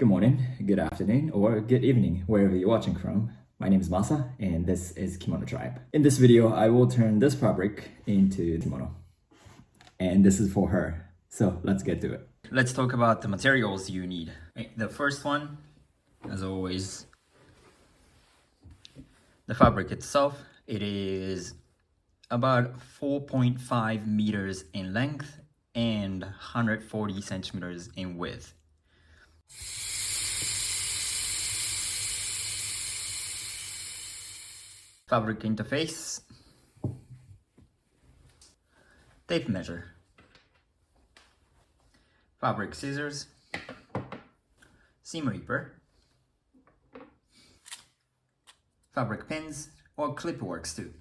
Good morning, good afternoon, or good evening, wherever you're watching from. My name is Masa, and this is Kimono Tribe. In this video, I will turn this fabric into kimono. And this is for her. So let's get to it. Let's talk about the materials you need. The first one, as always, the fabric itself. It is about 4.5 meters in length and 140 centimeters in width. Fabric interface, tape measure, fabric scissors, seam ripper, fabric pins, or clip works too,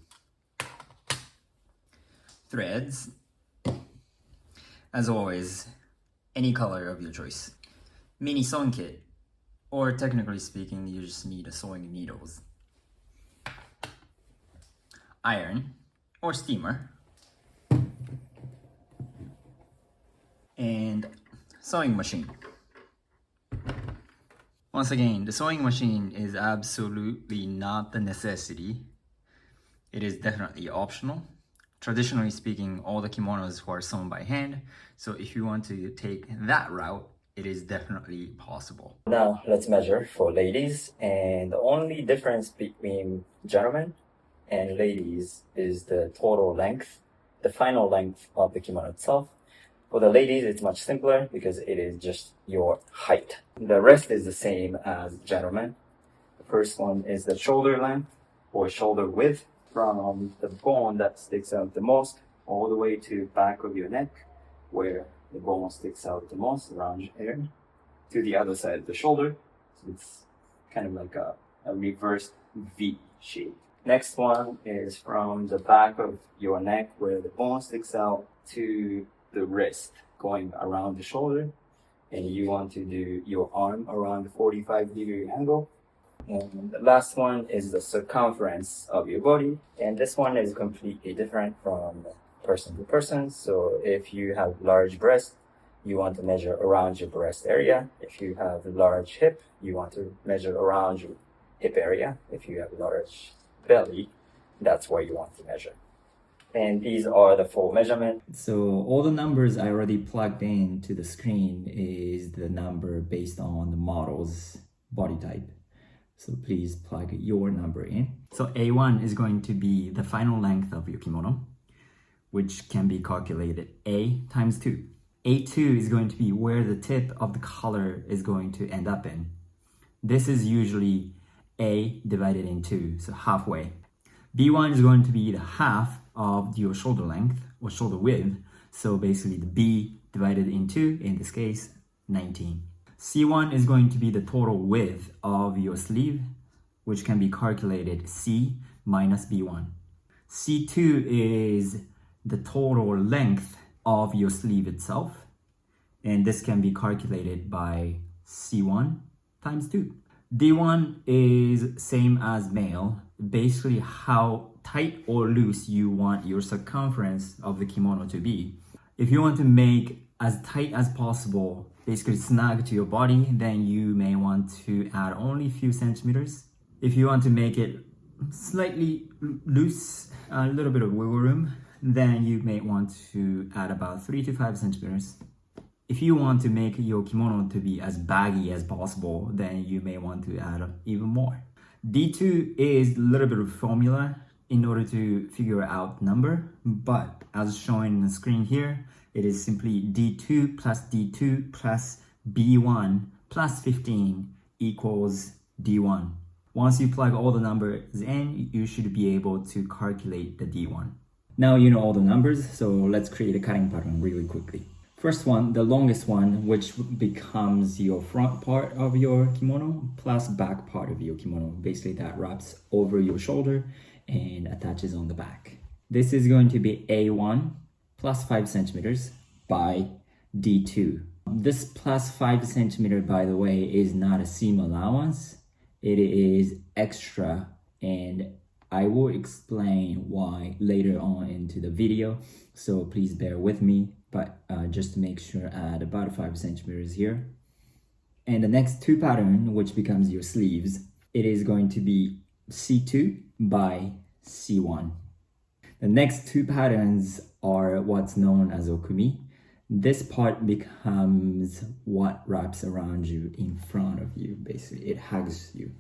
threads, as always, any color of your choice, mini sewing kit, or technically speaking, you just need a sewing needles, iron or steamer, and sewing machine. Once again, the sewing machine is absolutely not the necessity. It is definitely optional. Traditionally speaking, all the kimonos were sewn by hand, so if you want to take that route, it is definitely possible. Now let's measure for ladies, and the only difference between gentlemen and ladies is the total length, the final length of the kimono itself. For the ladies, it's much simpler because it is just your height. The rest is the same as gentlemen. The first one is the shoulder length or shoulder width from the bone that sticks out the most all the way to back of your neck where the bone sticks out the most around your ear to the other side of the shoulder. So it's kind of like a reversed V shape. Next one is from the back of your neck where the bone sticks out to the wrist going around the shoulder, and you want to do your arm around the 45-degree angle. And the last one is the circumference of your body, and this one is completely different from person to person. So if you have large breast, you want to measure around your breast area. If you have a large hip, you want to measure around your hip area. If you have a large belly, that's where you want to measure. And these are the full measurement. So all the numbers I already plugged in to the screen is the number based on the model's body type. So please plug your number in. So A1 is going to be the final length of your kimono, which can be calculated A times 2. A2 is going to be where the tip of the collar is going to end up in. This is usually A divided in 2, so halfway. B1 is going to be the half of your shoulder length or shoulder width, so basically the B divided in 2, in this case, 19. C1 is going to be the total width of your sleeve, which can be calculated C minus B1. C2 is the total length of your sleeve itself, and this can be calculated by C1 times 2. D1 is same as male, basically how tight or loose you want your circumference of the kimono to be. If you want to make as tight as possible, basically snug to your body, then you may want to add only a few centimeters. If you want to make it slightly loose, a little bit of wiggle room, then you may want to add about 3 to 5 centimeters. If you want to make your kimono to be as baggy as possible, then you may want to add even more. D2 is a little bit of formula in order to figure out number, but as shown in the screen here, it is simply D2 plus D2 plus B1 plus 15 equals D1. Once you plug all the numbers in, you should be able to calculate the D1. Now you know all the numbers, so let's create a cutting pattern really quickly. First one, the longest one, which becomes your front part of your kimono plus back part of your kimono. Basically that wraps over your shoulder and attaches on the back. This is going to be A1 plus 5 centimeters by D2. This plus 5 centimeter, by the way, is not a seam allowance. It is extra, and I will explain why later on into the video, so please bear with me. But just to make sure, add about 5 centimeters here. And the next two pattern, which becomes your sleeves, it is going to be C2 by C1. The next two patterns are what's known as okumi. This part becomes what wraps around you in front of you, basically. It hugs you.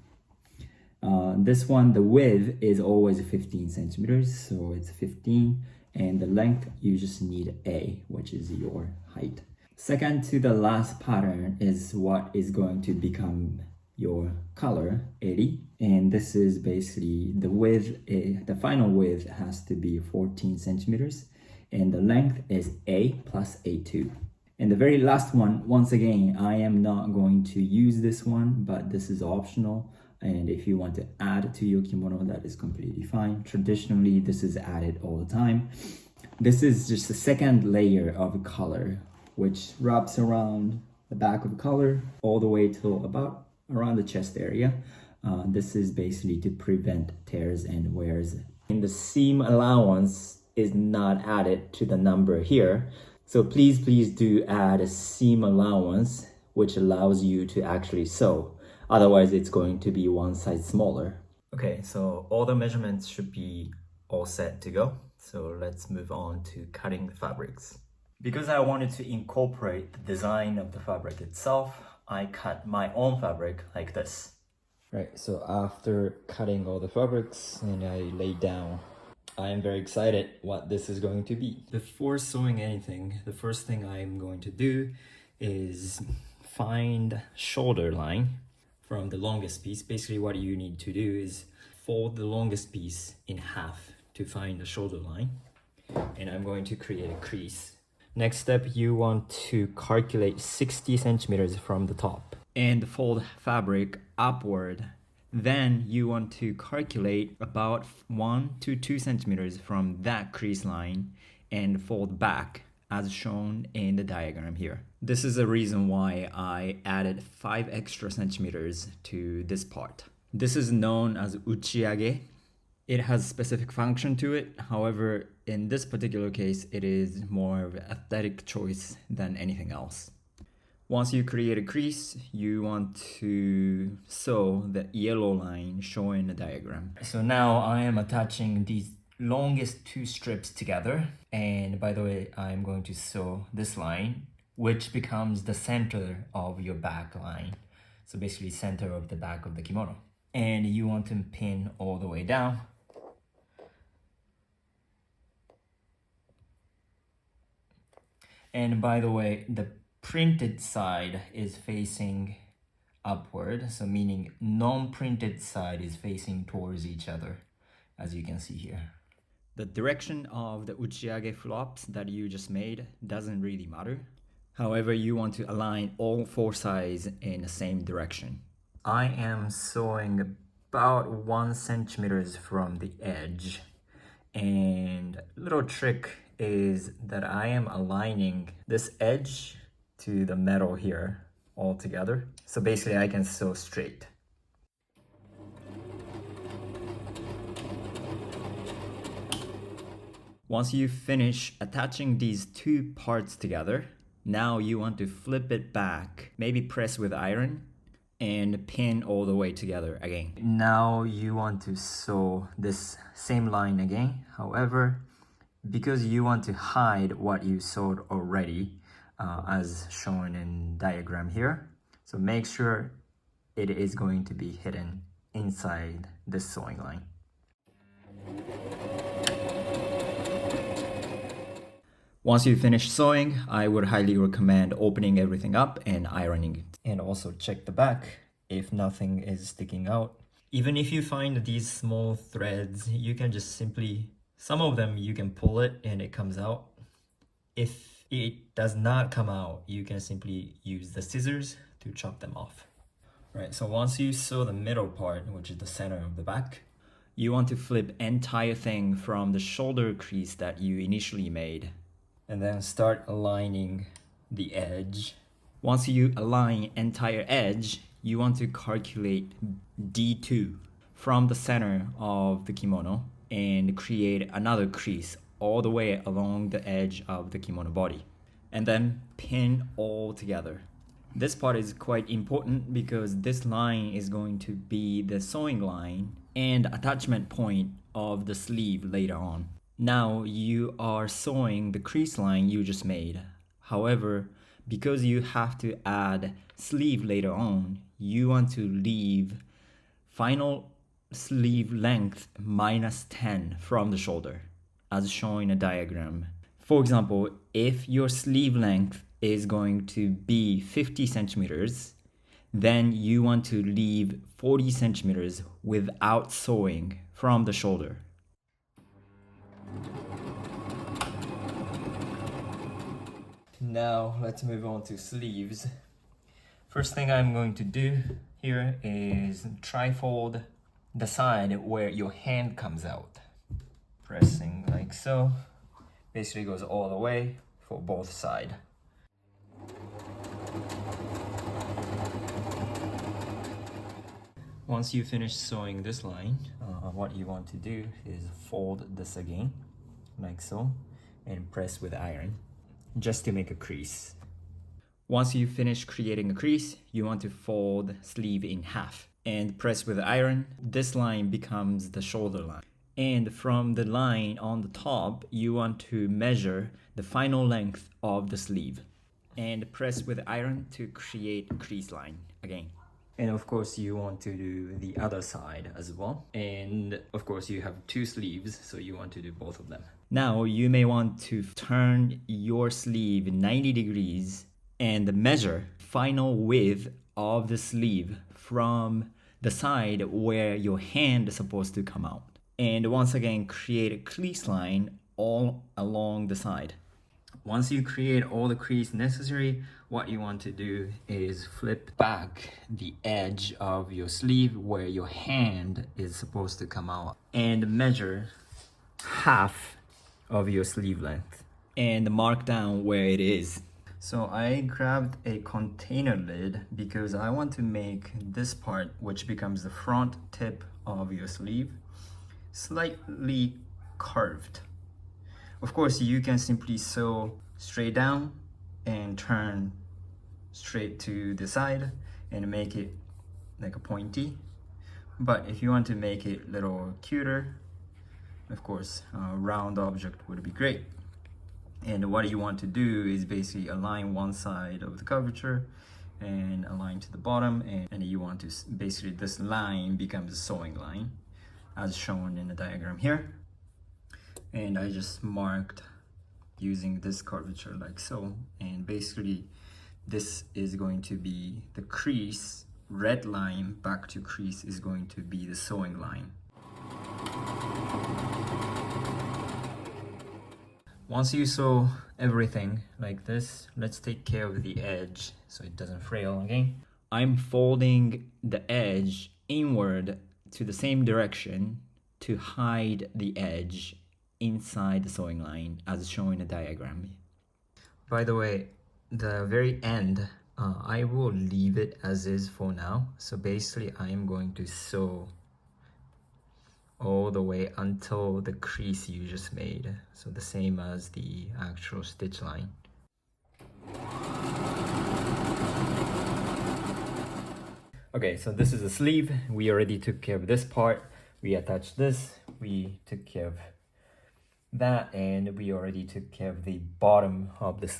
This one, the width is always 15 centimeters, so it's 15. And the length, you just need A, which is your height. Second to the last pattern is what is going to become your color, 80. And this is basically the width, the final width has to be 14 centimeters. And the length is A plus A2. And the very last one, once again, I am not going to use this one, but this is optional. And if you want to add to your kimono, that is completely fine. Traditionally, this is added all the time. This is just the second layer of color, which wraps around the back of the collar all the way till about around the chest area. This is basically to prevent tears and wears. And the seam allowance is not added to the number here. So please do add a seam allowance, which allows you to actually sew. Otherwise, it's going to be one size smaller. Okay, so all the measurements should be all set to go. So let's move on to cutting the fabrics. Because I wanted to incorporate the design of the fabric itself, I cut my own fabric like this. Right, so after cutting all the fabrics and I laid down, I am very excited what this is going to be. Before sewing anything, the first thing I'm going to do is find shoulder line from the longest piece. Basically what you need to do is fold the longest piece in half to find the shoulder line. And I'm going to create a crease. Next step, you want to calculate 60 centimeters from the top and fold fabric upward. Then you want to calculate about 1 to 2 centimeters from that crease line and fold back as shown in the diagram here. This is the reason why I added 5 extra centimeters to this part. This is known as Uchiage. It has specific function to it. However, in this particular case, it is more of an aesthetic choice than anything else. Once you create a crease, you want to sew the yellow line shown in the diagram. So now I am attaching these longest two strips together. And by the way, I'm going to sew this line, which becomes the center of your back line. So basically center of the back of the kimono. And you want to pin all the way down. And by the way, the printed side is facing upward, so meaning non-printed side is facing towards each other, as you can see here. The direction of the Uchiage flops that you just made doesn't really matter. However, you want to align all four sides in the same direction. I am sewing about 1 centimeter from the edge, and little trick is that I am aligning this edge to the metal here all together. So basically I can sew straight. Once you finish attaching these two parts together, now you want to flip it back, maybe press with iron and pin all the way together again. Now you want to sew this same line again. However, because you want to hide what you sewed already, as shown in diagram here, so make sure it is going to be hidden inside this sewing line. Once you finish sewing, I would highly recommend opening everything up and ironing it. And also check the back if nothing is sticking out. Even if you find these small threads, you can just simply, some of them you can pull it and it comes out. If it does not come out, you can simply use the scissors to chop them off. Right, so once you sew the middle part, which is the center of the back, you want to flip entire thing from the shoulder crease that you initially made, and then start aligning the edge. Once you align entire edge, you want to calculate D2 from the center of the kimono and create another crease all the way along the edge of the kimono body, and then pin all together. This part is quite important because this line is going to be the sewing line and attachment point of the sleeve later on. Now you are sewing the crease line you just made. However, because you have to add sleeve later on, you want to leave final sleeve length -10 from the shoulder, as shown in a diagram. For example, if your sleeve length is going to be 50 centimeters, then you want to leave 40 centimeters without sewing from the shoulder. Now let's move on to sleeves. First thing I'm going to do here is trifold the side where your hand comes out. Pressing like so. Basically goes all the way for both sides. Once you finish sewing this line, what you want to do is fold this again, like so, and press with iron, just to make a crease. Once you finish creating a crease, you want to fold sleeve in half and press with iron. This line becomes the shoulder line. And from the line on the top, you want to measure the final length of the sleeve and press with iron to create a crease line again. And of course you want to do the other side as well. And of course you have two sleeves, so you want to do both of them. Now you may want to turn your sleeve 90 degrees and measure final width of the sleeve from the side where your hand is supposed to come out. And once again, create a crease line all along the side. Once you create all the crease necessary, what you want to do is flip back the edge of your sleeve where your hand is supposed to come out and measure half of your sleeve length and mark down where it is. So I grabbed a container lid because I want to make this part, which becomes the front tip of your sleeve, slightly curved. Of course, you can simply sew straight down and turn straight to the side and make it like a pointy. But if you want to make it a little cuter, of course, a round object would be great. And what you want to do is basically align one side of the curvature and align to the bottom, and you want to basically, this line becomes a sewing line as shown in the diagram here. And I just marked using this curvature like so, and basically this is going to be the crease. Red line back to crease is going to be the sewing line. Once you sew everything like this, let's take care of the edge so it doesn't frail again. I'm folding the edge inward to the same direction to hide the edge inside the sewing line as shown in the diagram. By the way, the very end, I will leave it as is for now. So basically I am going to sew all the way until the crease you just made. So the same as the actual stitch line. Okay, so this is the sleeve. We already took care of this part. We attached this, we took care of that, and we already took care of the bottom of the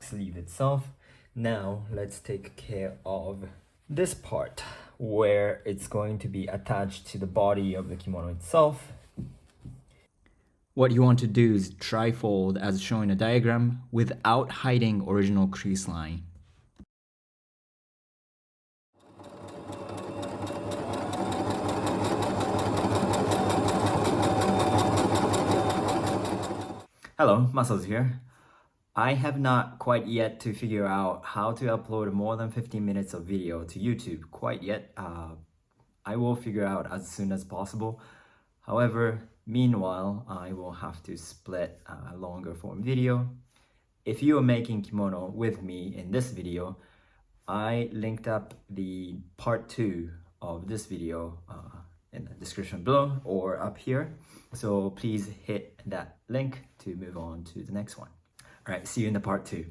sleeve itself. Now let's take care of this part where it's going to be attached to the body of the kimono itself. What you want to do is trifold as shown in a diagram without hiding original crease line. Hello, Muscles here. I have not quite yet to figure out how to upload more than 15 minutes of video to YouTube quite yet. I will figure out as soon as possible. However, meanwhile, I will have to split a longer form video. If you are making kimono with me in this video, I linked up the part 2 of this video in the description below or up here. So please hit that link to move on to the next one. All right, see you in the part 2.